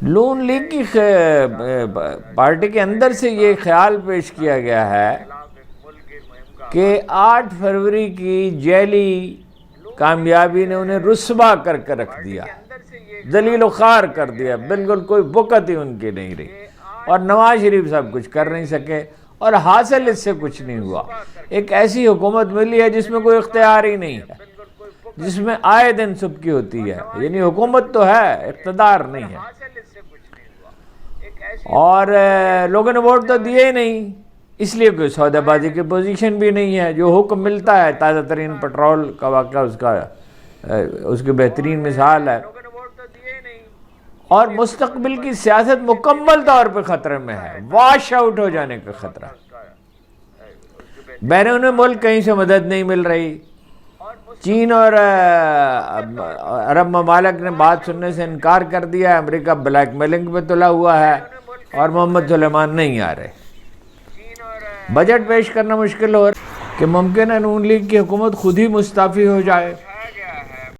نون league کی party کے اندر سے یہ خیال پیش کیا گیا ہے کہ 8 فروری کی جیلی کامیابی نے انہیں رسوا کر کے رکھ دیا، ذلیل و خوار کر دیا، بالکل کوئی وقت ہی ان کی نہیں رہی، اور نواز شریف صاحب کچھ کر نہیں سکے، اور حاصل اس سے کچھ نہیں ہوا۔ ایک ایسی حکومت ملی ہے جس میں کوئی اختیار ہی نہیں ہے، جس میں آئے دن سبکی ہوتی ہے، یعنی حکومت تو ہے، اقتدار نہیں ہے، اور لوگوں نے ووٹ تو دیے ہی نہیں، اس لیے کوئی سودہ بازی کی پوزیشن بھی نہیں ہے۔ جو حکم ملتا ہے، تازہ ترین پٹرول کا واقعہ اس کی بہترین مثال ہے، اور مستقبل کی سیاست مکمل طور پہ خطرے میں ہے، واش آؤٹ ہو جانے کا خطرہ۔ بیرون ملک کہیں سے مدد نہیں مل رہی، چین اور عرب ممالک نے بات سننے سے انکار کر دیا ہے، امریکہ بلیک میلنگ پہ تلا ہوا ہے، اور محمد سلیمان نہیں آ رہے۔ بجٹ پیش کرنا مشکل ہو رہا ہے کہ ممکن ہے نون لیگ کی حکومت خود ہی مستعفی ہو جائے۔